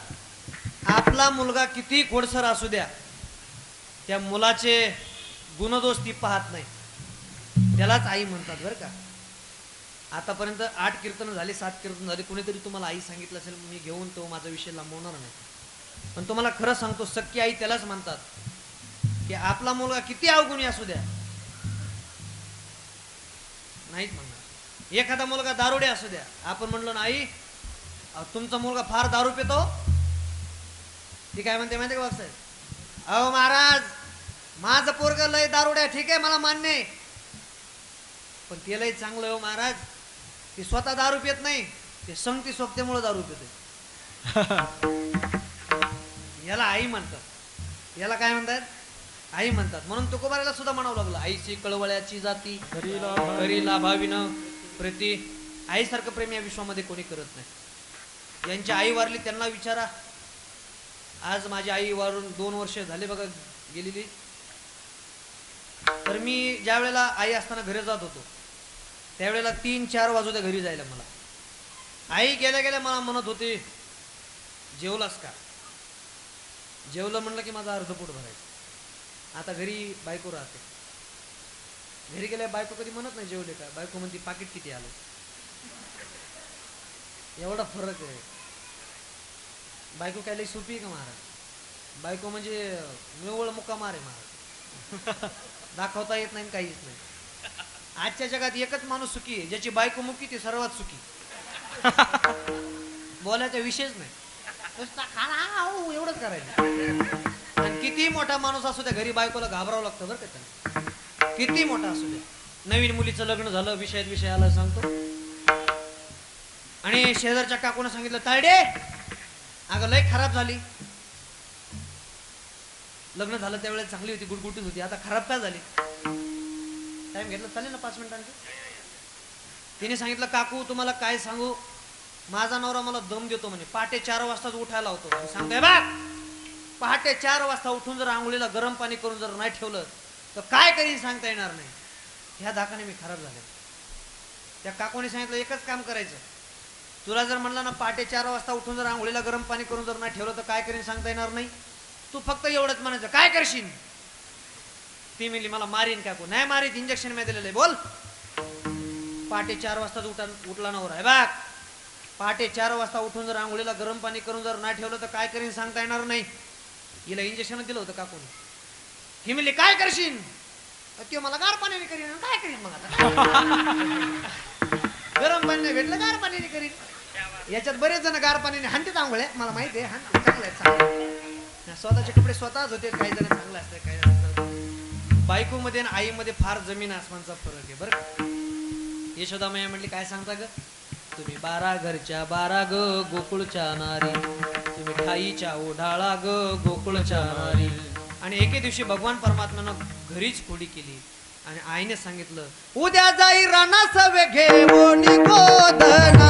आपला मुलगा किती खोडसर असू द्या, त्या मुलाचे गुणदोष ती पाहत नाही, त्यालाच आई म्हणतात बरं का. आतापर्यंत 8 कीर्तन झाले, 7 कीर्तन झाले. कोणीतरी तुम्हाला आई सांगितलं असेल, मी घेऊन तो माझा विषय लांबवणार नाही. पण तुम्हाला खरं सांगतो, सख्खी आई त्यालाच म्हणतात की आपला मुलगा किती अवगुणी असू द्या, नाहीच म्हणणार. एखादा मुलगा दारुडे असू द्या, आपण म्हणलो ना, आई तुमचा मुलगा फार दारू पितो, ती काय म्हणते माहिती का बापसाहेब, अहो महाराज माझं पोरग लय दारुड्या, ठीक आहे मला मान्य आहे, पण ते लय चांगलं हो महाराज, ती स्वतः दारू पित नाही, ते संगती सोबत्यामुळे दारू पिते. याला आई म्हणतात, याला काय म्हणतात, आई म्हणतात. म्हणून तुकोबाराला सुद्धा म्हणावं लागलं, आईची कळवळ्याची जाती करी लाभाविन प्रीती. आईसारखं प्रेम या विश्वामध्ये कोणी करत नाही. यांची आई वारली, त्यांना विचारा. आज माझी आई वारून 2 वर्ष झाले बघा गेलेली. तर मी ज्या वेळेला आई असताना घरी जात होतो, त्यावेळेला 3-4 वाजूद्या घरी जायला मला. आई गेल्या गेल्या मला म्हणत होती, जेवलास का? जेवलं म्हणलं की माझा अर्ध पोट भरायचं. आता घरी बायको राहते, घरी गेल्या बायको कधी म्हणत नाही जेवले का, बायको म्हणते पाकिट किती आलं. एवढा फरक आहे. बायको काय लई सोपी आहे का महाराज? बायको म्हणजे निव्वळ मुक्कामार आहे महाराज. दाखवता येत नाही, काहीच नाही. आजच्या जगात एकच माणूस सुखी आहे, ज्याची बायको मुकी ती सर्वात सुखी. बोलायचा विषयच नाही, एवढंच करायचं. आणि किती मोठा माणूस असू द्या, घरी बायकोला घाबरावं लागतं बरं का त्याला. किती मोठा असू द्या. नवीन मुलीचं लग्न झालं, विषय आला सांगतो. आणि शेजारच्या काकूने सांगितलं, तायडे अगं लय खराब झाली. लग्न झालं त्यावेळेस चांगली होती, गुटगुटीत होती, आता खराब काय झाली? टाइम घेतला चालेल ना 5 मिनिटांचं? तिने सांगितलं, काकू तुम्हाला काय सांगू, माझा नवरा मला दम देतो म्हणे, पहाटे 4 वाजताच उठायला होतो. सांगतोय बा, पहाटे 4 वाजता उठून जर आंघोळीला गरम पाणी करून जर नाही ठेवलं तर काय करीन सांगता येणार नाही. ह्या धाकाने मी खराब झाले. त्या काकूने सांगितलं, एकच काम करायचं, तुला जर म्हणलं ना पहाटे 4 वाजता उठून जर आंघोळीला गरम पाणी करून जर नाही ठेवलं तर काय करीन सांगता येणार नाही, तू फक्त एवढंच म्हणायचं, काय करशील? ती मिली मला मारीन. काकू, नाही मारीत, इंजेक्शन मी दिलेलं आहे. बोल. पहाटे 4 वाजता उठला नवरा आहे बघ, पहाटे 4 वाजता उठून जर आंघोळीला गरम पाणी करून जर नाही ठेवलं तर काय करीन सांगता येणार नाही. हिला इंजेक्शन दिलं होतं काकूने. ही मिली, काय करशील? ते मला गार पाण्याने करीन. काय करीन मग आता? गरम पाणी भेटलं, गार पाण्याने करीन. याच्यात बरेच जण गार पाण्याने हाणते आंघोळ्या, मला माहिती आहे, हाणते, चांगलं आहे, चांगलं. स्वतःचे कपडे स्वतःच होते, काही जण चांगलं असतं, काही जण. बायकोमध्ये आणि आईमध्ये फार जमीन आसमानचा फरक आहे बरं. यशोदामया म्हणली काय सांगता ग तुम्ही 12 घरच्या 12 ग गोकुळच्या नारी तुम्ही ठाईच्या ओढाळा ग गोकुळच्या नारी. आणि एके दिवशी भगवान परमात्म्यानं घरीच खोडी केली आणि आईने सांगितलं उद्या जाई राणा सवे घेवोनी गोधना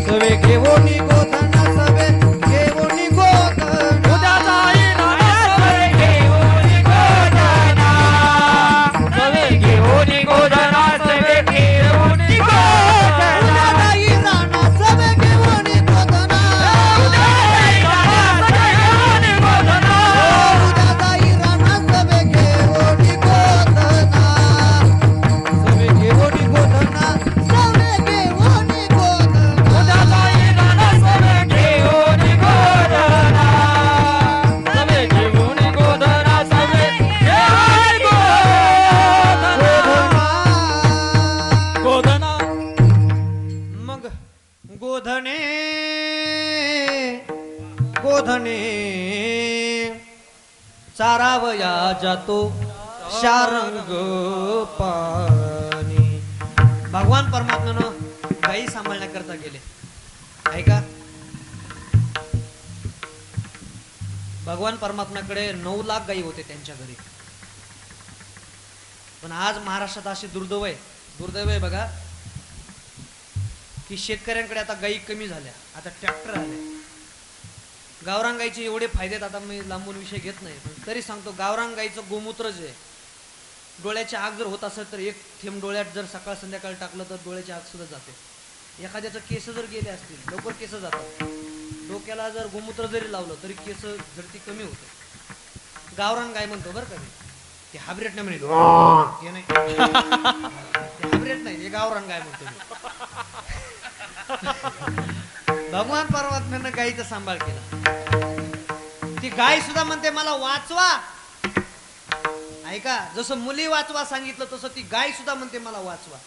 सवे घेवोनी गोधना सवे घेवोनी गोधना उद्या जाई राणा सवे घेऊन गोधना सवे घेऊन गोधना सवे घेऊन गोधना उद्या जाई राणा सवे घेवोनी गोधना उद्या जाई राणा सवे घेऊन गोधना उद्या जाई राणा सवे घेवोनी गोधना सवे घेवोनी गोधना सवे घेवोनी गोधना उद्या जाई राणा सवे घेऊन गोधना सवे घेऊन गोधना सवे घेऊन गोधना मग गोधने गोधने चारावया जातो शारंग पाणी. भगवान परमात्म्यानं गाई सांभाळण्याकरता गेले. ऐका भगवान परमात्म्याकडे 9 लाख गाई होते त्यांच्या घरी. पण आज महाराष्ट्रात अशी दुर्दैव आहे बघा की शेतकऱ्यांकडे आता गाई कमी झाल्या, आता ट्रॅक्टर आले. गावरान गाईचे एवढे फायदेत आता मी लांबून विषय घेत नाही, पण तरी सांगतो गावरान गाईचं गोमूत्र जे डोळ्याची आग जर होत असेल तर एक थेंब डोळ्यात जर सकाळ संध्याकाळ टाकलं तर डोळ्याची आग सुद्धा जाते. एखाद्याचं केस जर गेले असतील लवकर केस जातात. डोक्याला जर गोमूत्र जरी लावलं तरी केस झडती कमी होते. गावरान गाय म्हणतो बरं का मी, ते हायब्रिड नाही म्हणतो, हे नाही ते हायब्रिड नाही, हे गावरान गाय म्हणतो मी. भगवान परमात्म्यानं गायीचा सांभाळ केला. ती गाय सुद्धा म्हणते मला वाचवा. ऐका जसं मुली वाचवा सांगितलं तसं ती गाय सुद्धा म्हणते मला वाचवा.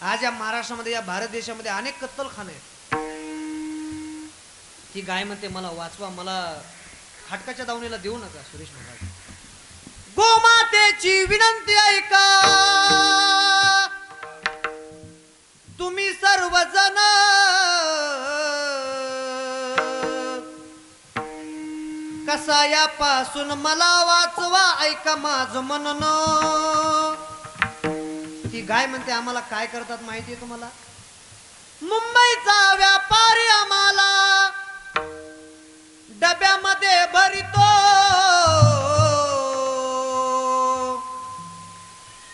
आज या महाराष्ट्रामध्ये या भारत देशामध्ये अनेक कत्तलखाने आहेत. ती गाय म्हणते मला वाचवा, मला खाटकाच्या दावणीला देऊ नका. सुरेश महाराज गोमातेची विनंती ऐका तुम्ही सर्वजण कसायापासून मला वाचवा ऐका माझं म्हणणं. ती गाय म्हणते आम्हाला काय करतात माहितीये तुम्हाला? मुंबईचा व्यापारी आम्हाला डब्यामध्ये भरितो,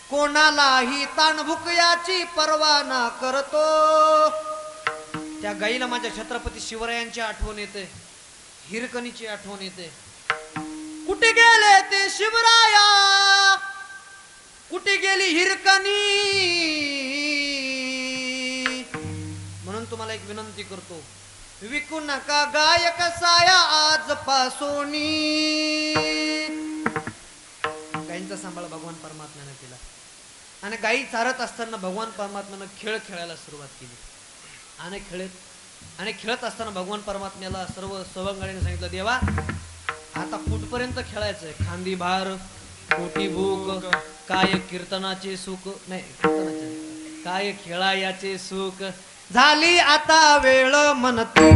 कोणालाही ताणभूक याची पर्वा न करतो. त्या गाईला माझ्या छत्रपती शिवरायांची आठवण येते, हिरकणीची आठवण येते. कुठे गेले ते शिवराया, कुठे गेली हिरकणी? म्हणून तुम्हाला एक विनंती करतो, विकू नका गाय कसाया आजपासून. गायींचा सांभाळ भगवान परमात्म्याने केला. आणि गायी चारत असताना भगवान परमात्म्यानं खेळ खेळायला सुरुवात केली. आणि खेळत असताना भगवान परमात्म्याला सर्व सवंगडीने सांगितलं देवा आता कुठपर्यंत खेळायचंय? खांदी भार, पोटी भूक, काय कीर्तनाचे सुख नाही, काय खेळायाचे सुख. झाली आता वेळ म्हणती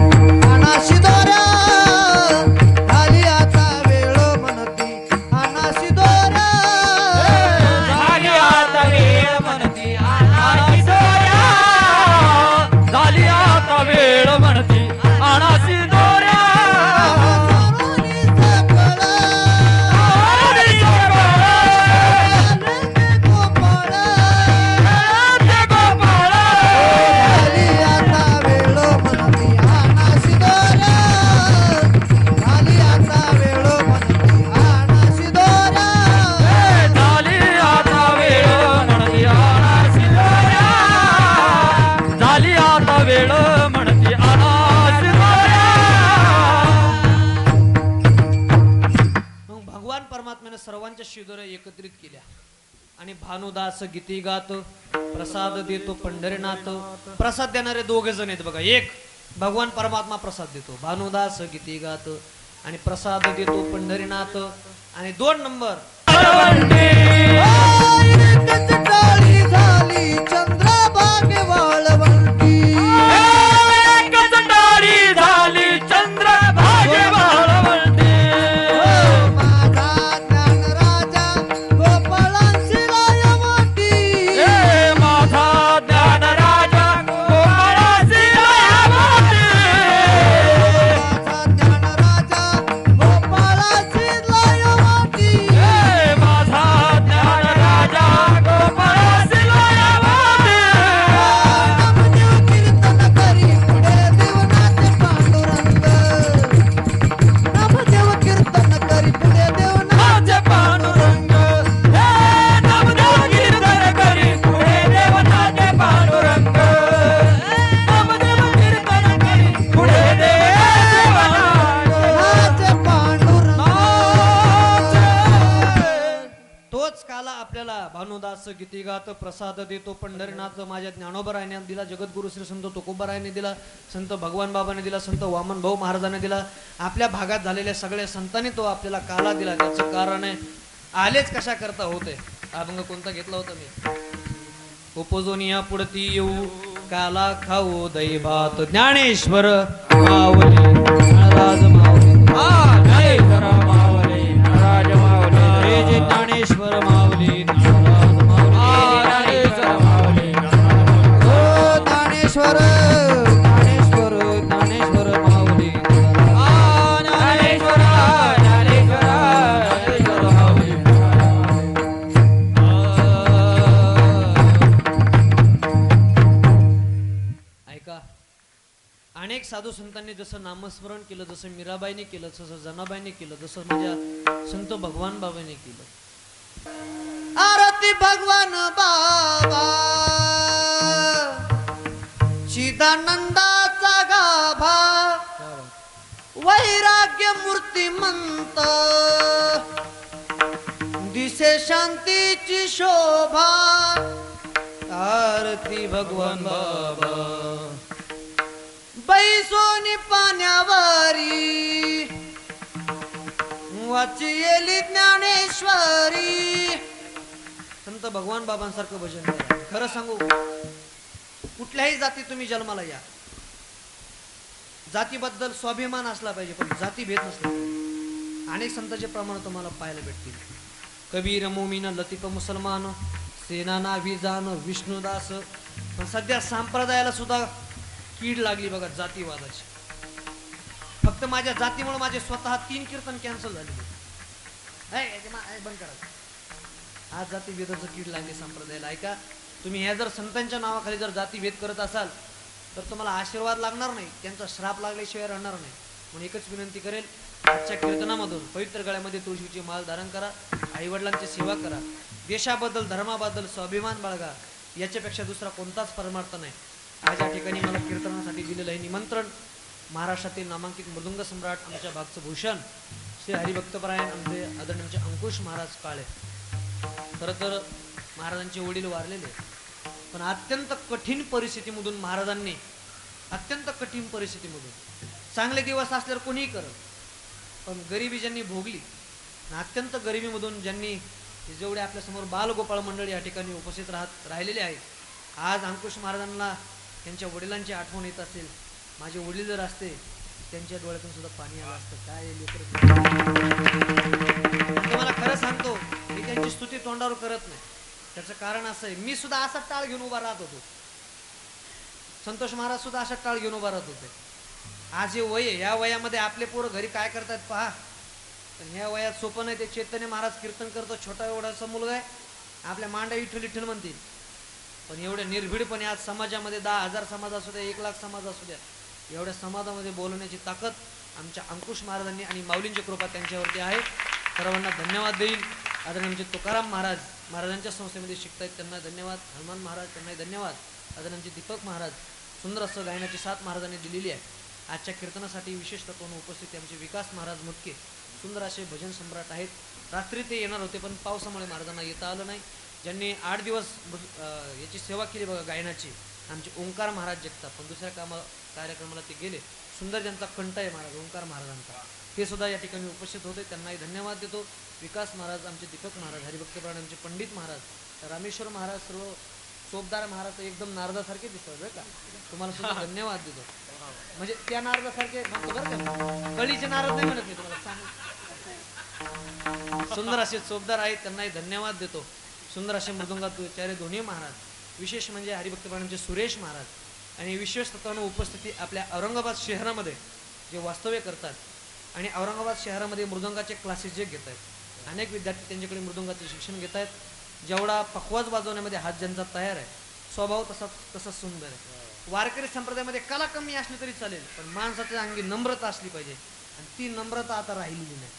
अनाशी दोऱ्या, झाली आता वेळ म्हणती अनाशी दोऱ्या, झाली आता वेळ म्हणती अनाशी दोऱ्या, झाली आता वेळ म्हणती अनाशी दोऱ्या. सर्वांच्या शिदोऱ्या एकत्रित केल्या आणि भानुदास गीती गात प्रसाद देतो पंढरीनाथ. प्रसाद देणारे 2 जण आहेत बघा. एक भगवान परमात्मा प्रसाद देतो, भानुदास गीती गात, आणि प्रसाद देतो पंढरीनाथ. आणि 2 नंबर झाली चंद्र दास गीती गात प्रसाद देतो पंढरीनाथ माझ्या ज्ञानोबरायाने दिला, जगद्गुरु श्री संत तुकोबरायाने दिला, संत भगवान बाबाने दिला, संत वामन भाऊ महाराजांनी दिला. आपल्या भागात झालेल्या सगळ्या संतांनी तो आपल्याला काला दिला. त्याचं कारण आहे आलेच कशा करता होते. अभंग कोणता घेतला होता मी? उपजोनिया पुढती येऊ काला खाऊ दही भात ज्ञानेश्वर माऊली राज माऊली ज्ञानेश्वर माऊली नटराज माऊली हे जे ज्ञानेश्वर माऊली नटराज माऊली ज्ञानेश्वर माऊली ओ ज्ञानेश्वर ज्ञानेश्वर ज्ञानेश्वर माऊली ज्ञानेश्वर ज्ञानेश्वर ज्ञानेश्वर माऊली ऐका, अनेक साधू संतांनी जसं नामस्मरण केलं, जसं मीराबाईने केलं, जसं जनाबाईने केलं, जसं माझ्या संत भगवान बाबाने केलं. आरती भगवान बाबा चिदानंदाचा गाभा वैराग्य मूर्तिमंत दिसे शांतीची शोभा. आरती भगवान बाबा बैसोनी पाण्यावरी वाचियेली ज्ञानेश्वरी. संत भगवान बाबांसारखं भजन करा. खरं सांगू, कुठल्याही जाती तुम्ही जन्माला या, जातीबद्दल स्वाभिमान असला पाहिजे, पण जाती भेद नसला पाहिजे. अनेक संतांचे प्रमाण तुम्हाला पाहायला भेटतील. कबीर मोमीन लतीफ मुसलमान सेनाना विजान विष्णुदास. पण सध्या संप्रदायाला सुद्धा कीड लागली बघा जातीवादाची. फक्त माझ्या जातीमुळे माझे स्वतः 3 कीर्तन कॅन्सल झाले. बंद करा. आज जातीभेदाचं कीड लागली संप्रदायाला. ऐका, तुम्ही ह्या जर संतांच्या नावाखाली जर जातीभेद करत असाल तर तुम्हाला आशीर्वाद लागणार नाही, त्यांचा श्राप लागल्याशिवाय राहणार नाही. म्हणून एकच विनंती करेल, आजच्या कीर्तनामधून पवित्र गळ्यामध्ये तुळशीची माळ धारण करा, आईवडिलांची सेवा करा, देशाबद्दल धर्माबद्दल स्वाभिमान बाळगा. याच्यापेक्षा दुसरा कोणताच परमार्थ नाही. आज या ठिकाणी मला कीर्तनासाठी दिलेलं आहे निमंत्रण महाराष्ट्रातील नामांकित मृदुंग सम्राट आमच्या भागचं भूषण श्री हरिभक्तपरायण आमचे आदरणीय आमचे अंकुश महाराज काळे. खरं तर महाराजांचे वडील वारलेले, पण अत्यंत कठीण परिस्थितीमधून महाराजांनी, अत्यंत कठीण परिस्थितीमधून, चांगले दिवस असल्यावर कोणीही करत, पण गरिबी ज्यांनी भोगली, अत्यंत गरिबीमधून ज्यांनी, जेवढे आपल्यासमोर बालगोपाळ मंडळी या ठिकाणी उपस्थित राहिलेले आहेत. आज अंकुश महाराजांना त्यांच्या वडिलांची आठवण येत असेल. माझे वडील जर असते त्यांच्या डोळ्यातून सुद्धा पाणी आलं असतं. काय तुम्हाला खरं सांगतो, मी त्यांची स्तुती तोंडावर करत नाही. त्याचं कारण असं आहे, मी सुद्धा असा टाळ घेऊन उभा राहत होतो, संतोष महाराज सुद्धा असा टाळ घेऊन उभा राहत होते. आज हे वय आहे, या वयामध्ये आपले पोरं घरी काय करतात पहा. पण ह्या वयात सोपं नाही. ते चैतन्य महाराज कीर्तन करतो, छोटा एवढासा मुलगा आहे, आपल्या मांडा विठ्ठल विठ्ठल म्हणतील, पण एवढ्या निर्भीडपणे आज समाजामध्ये 10,000 समाज असू द्या, 1,00,000 समाज असू द्या, एवढ्या समाजामध्ये बोलण्याची ताकद आमच्या अंकुश महाराजांनी आणि माऊलींची कृपा त्यांच्यावरती आहे. सर्वांना धन्यवाद देईल. आदरणीय आमचे तुकाराम महाराज महाराजांच्या संस्थेमध्ये शिकतायत, त्यांना धन्यवाद. हनुमान महाराज त्यांनाही धन्यवाद. आदरणीय आमचे दीपक महाराज सुंदर असं गायनाची साथ महाराजांनी दिलेली आहे. आजच्या कीर्तनासाठी विशेष तत्वानं उपस्थित आमचे विकास महाराज मुटके सुंदर असे भजन सम्राट आहेत. रात्री ते येणार होते, पण पावसामुळे महाराजांना येता आलं नाही. ज्यांनी 8 दिवस याची सेवा केली बघा गायनाची, आमचे ओंकार महाराज जगतात, पण दुसऱ्या कार्यक्रमाला ते गेले. सुंदर ज्यांचा कंठ आहे महाराज ओंकार महाराजांचा, ते सुद्धा या ठिकाणी उपस्थित होते, त्यांनाही धन्यवाद देतो. विकास महाराज, आमचे दीपक महाराज, हरिभक्तपरायण आमचे पंडित महाराज, रामेश्वर महाराज, सर्व सोबदार महाराज एकदम नारदासारखे दिसतात बरं का. तुम्हाला सुद्धा धन्यवाद देतो. म्हणजे त्या नारदासारखे म्हणतो बरं का, कळीचे नारद नाही म्हणत मी तुम्हाला सांग. सुंदर असे चोपदार आहेत, त्यांनाही धन्यवाद देतो. सुंदर असे मृदुंगाचार्य दोन्ही महाराज, विशेष म्हणजे हरिभक्तपरायणचे सुरेश महाराज, आणि विशेष तत्वानं उपस्थिती आपल्या औरंगाबाद शहरामध्ये जे वास्तव्य करतात आणि औरंगाबाद शहरामध्ये मृदंगाचे क्लासेस जे घेत आहेत. अनेक विद्यार्थी त्यांच्याकडे मृदंगाचे शिक्षण घेत आहेत. जेवढा पखवाज वाजवण्यामध्ये हात ज्यांचा तयार आहे, स्वभाव तसा सुंदर आहे. वारकरी संप्रदायामध्ये कला कमी असली तरी चालेल, पण माणसाच्या अंगी नम्रता असली पाहिजे, आणि ती नम्रता आता राहिलेली नाही.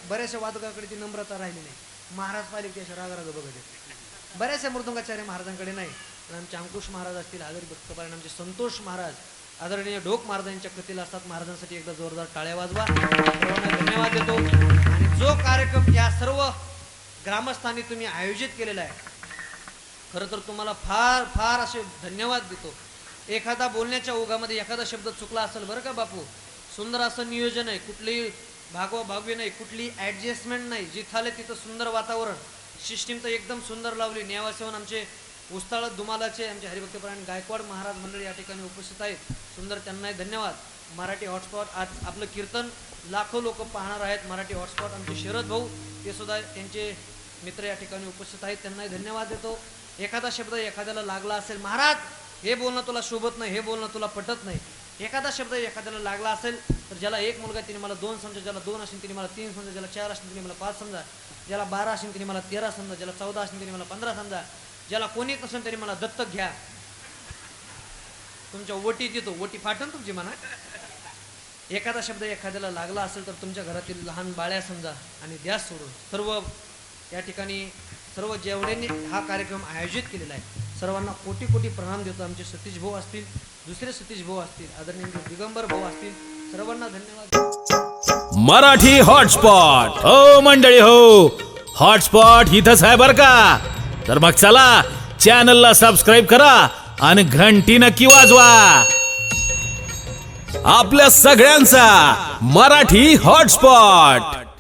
बऱ्याचशा वादकाकडे ती नम्रता राहिली नाही. महाराज पाहिले की अशा रागराग बघत आहेत. बऱ्याचशा मृदंगाचार्य महाराजांकडे नाही, पण आमचे अंकुश महाराज असतील, हरिभक्तपरायण आमचे संतोष महाराज, आदरणीय ढोक महाराजांच्या कृतीला असतात. महाराजांसाठी एकदा जोरदार टाळ्या वाजवा. सर्वांना धन्यवाद देतो. आणि जो कार्यक्रम या सर्व ग्रामस्थांनी तुम्ही आयोजित केलेला आहे, खरं तर तुम्हाला फार फार असे धन्यवाद देतो. एखादा बोलण्याच्या ओघामध्ये एखादा शब्द चुकला असेल बरं का बापू, सुंदर असं नियोजन आहे, कुठली भागवी नाही, कुठली ॲडजस्टमेंट नाही, जिथं आले तिथं सुंदर वातावरण, सिस्टीम तर एकदम सुंदर लावली. नेवासेवन आमचे उस्ताळ दुमालाचे आमचे हरिभक्तपरायण गायकवाड महाराज मंडळी या ठिकाणी उपस्थित आहेत, सुंदर, त्यांनाही धन्यवाद. मराठी हॉटस्पॉट आज आपलं कीर्तन लाखो लोक पाहणार आहेत. मराठी हॉटस्पॉट आमचे शरद भाऊ ते सुद्धा त्यांचे मित्र या ठिकाणी उपस्थित आहेत, त्यांनाही धन्यवाद देतो. एखादा शब्द एखाद्याला लागला असेल, महाराज हे बोलणं तुला शोभत नाही, हे बोलणं तुला पटत नाही, एखादा शब्द एखाद्याला लागला असेल तर ज्याला एक मुलगा तिने मला 2 समजा, ज्याला 2 असेल तिने मला 3 समजा, ज्याला 4 असेल तिने मला 5 समजा, ज्याला 12 असेल तिने मला 13 समजा, ज्याला 14 असेल तिने मला 15 समजा, ज्याला कोणी नसेल तरी मला दत्तक घ्या. तुमच्या ओटी देतो, ओटी फाटन तुमची म्हणा. एखादा शब्द एखाद्याला लागला असेल तर तुमच्या घरातील लहान बाळ्या समजा आणि द्या सोडून. सर्व या ठिकाणी सर्व जेवढ्यांनी हा कार्यक्रम आयोजित केलेला आहे सर्वांना कोटी कोटी प्रणाम देतो. आमचे सतीश भाऊ असतील, दुसरे सतीश भाऊ असतील, आदरणीय दिगंबर भाऊ असतील, सर्वांना धन्यवाद. मराठी हॉटस्पॉट हो मंडळी हो, हॉटस्पॉट इथंच आहे बर का. तर मग चला चॅनलला सबस्क्राईब करा आणि घंटी नक्की वाजवा. आपल्या सगळ्यांचा मराठी हॉटस्पॉट.